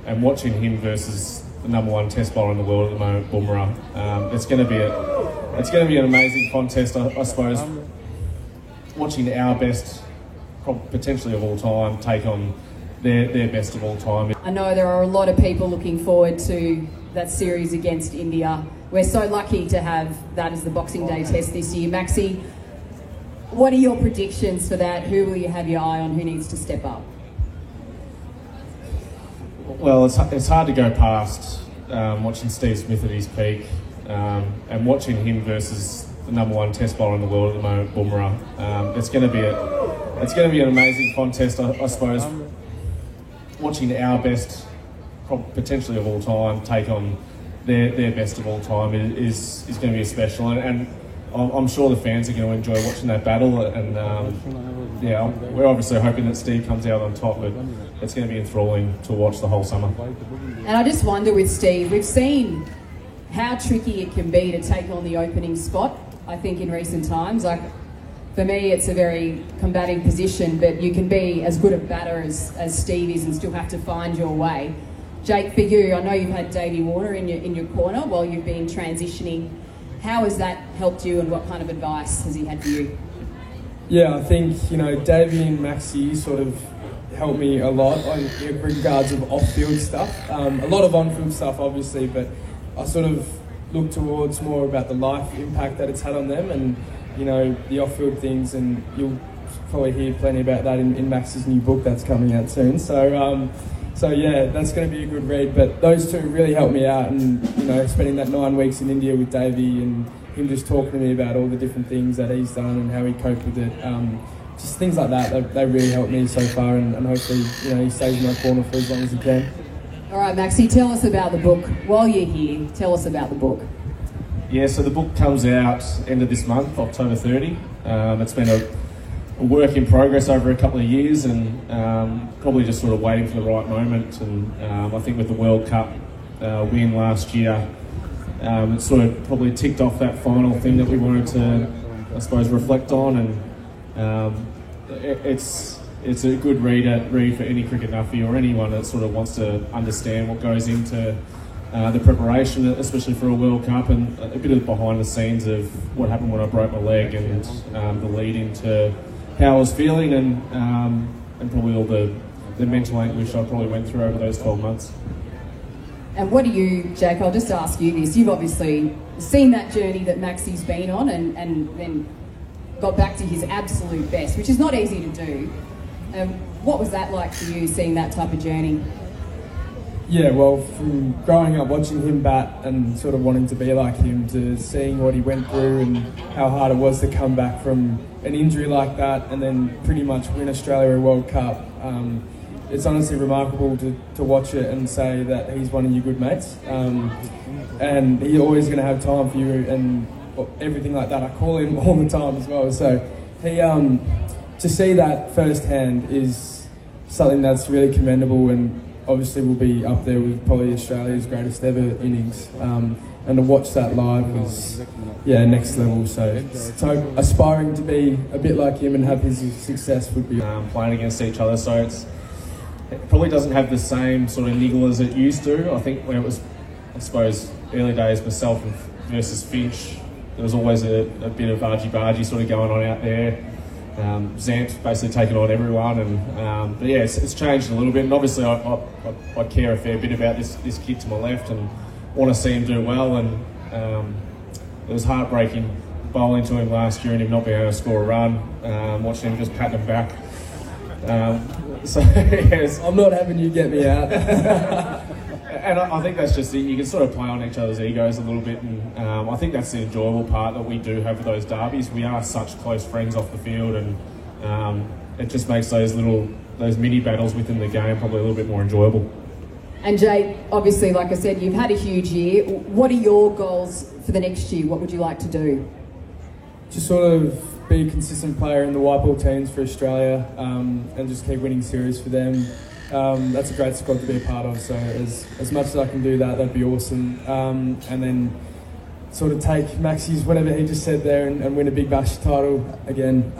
and watching him versus the number one test bowler in the world at the moment, Bumrah, it's going to be an amazing contest, I suppose. Watching our best, potentially of all time, take on their best of all time. I know there are a lot of people looking forward to that series against India. We're so lucky to have that as the Boxing Day test this year. Maxi, what are your predictions for that? Who will you have your eye on? Who needs to step up? Well, it's hard to go past watching Steve Smith at his peak and watching him versus the number one test bowler in the world at the moment, Bumrah. It's going to be an amazing contest, I suppose. Watching our best, potentially of all time, take on their best of all time is going to be special, and I'm sure the fans are going to enjoy watching that battle. And we're obviously hoping that Steve comes out on top, but it's going to be enthralling to watch the whole summer. And I just wonder with Steve, we've seen how tricky it can be to take on the opening spot, I think, in recent times. Like, for me, it's a very combating position, but you can be as good a batter as Steve is and still have to find your way. Jake, for you, I know you've had Davey Warner in your corner while you've been transitioning. How has that helped you, and what kind of advice has he had for you? Yeah, I think, Davey and Maxi sort of helped me a lot in regards of off-field stuff. A lot of on-field stuff, obviously, but I sort of look towards more about the life impact that it's had on them, and the off-field things, and you'll probably hear plenty about that in Max's new book that's coming out soon. So yeah, that's going to be a good read. But those two really helped me out, and spending that 9 weeks in India with Davey and him just talking to me about all the different things that he's done and how he coped with it, just things like that. They really helped me so far, and hopefully he stays in my corner for as long as he can. All right, Maxie, tell us about the book. While you're here, tell us about the book. Yeah, so the book comes out end of this month, October 30. It's been a work in progress over a couple of years, and probably just sort of waiting for the right moment. And I think with the World Cup win last year, it sort of probably ticked off that final thing that we wanted to, I suppose, reflect on. And it's a good read for any cricket nuffy or anyone that sort of wants to understand what goes into the preparation, especially for a World Cup, and a bit of behind the scenes of what happened when I broke my leg, and the lead into how I was feeling, and probably all the mental anguish I probably went through over those 12 months. And what do you, Jake, I'll just ask you this. You've obviously seen that journey that Maxi's been on, and then got back to his absolute best, which is not easy to do. What was that like for you, seeing that type of journey? Yeah, well, from growing up watching him bat and sort of wanting to be like him, to seeing what he went through and how hard it was to come back from an injury like that and then pretty much win Australia a World Cup. It's honestly remarkable to watch it and say that he's one of your good mates. And he's always going to have time for you and everything like that. I call him all the time as well. So he, to see that firsthand is something that's really commendable, and obviously will be up there with probably Australia's greatest ever innings. And to watch that live was, next level. So aspiring to be a bit like him and have his success would be playing against each other. So it probably doesn't have the same sort of niggle as it used to. I think when it was, I suppose, early days, myself versus Finch, there was always a bit of argy-bargy sort of going on out there. Zant basically taking on everyone, and but yeah, it's changed a little bit. And obviously, I care a fair bit about this kid to my left, and want to see him do well. And it was heartbreaking bowling to him last year and him not being able to score a run. Watching him just patting him back. So yes, I'm not having you get me out. And I think that's just it. You can sort of play on each other's egos a little bit, and I think that's the enjoyable part that we do have with those derbies. We are such close friends off the field, and it just makes those mini battles within the game probably a little bit more enjoyable. And Jay, obviously, like I said, you've had a huge year. What are your goals for the next year? What would you like to do? Just sort of be a consistent player in the white ball teams for Australia, and just keep winning series for them. That's a great squad to be a part of, so as much as I can do that, that'd be awesome. And then sort of take Maxie's whatever he just said there and win a Big Bash title again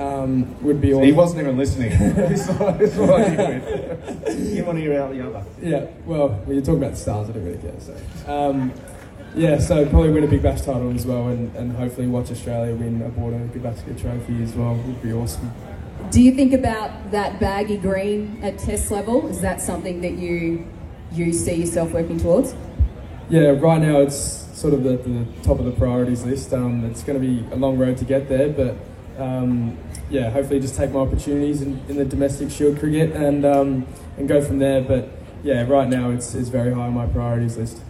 would be awesome. He wasn't even listening. That's what I hear. You want to hear out the other. Yeah, well, you're talking about the stars, I don't really care. So, yeah, so probably win a Big Bash title as well, and hopefully watch Australia win a Border gavasker trophy as well. Would be awesome. Do you think about that baggy green at test level? Is that something that you see yourself working towards? Yeah, right now it's sort of the top of the priorities list. It's going to be a long road to get there, but yeah, hopefully just take my opportunities in the domestic Shield cricket and go from there. But yeah, right now it's very high on my priorities list.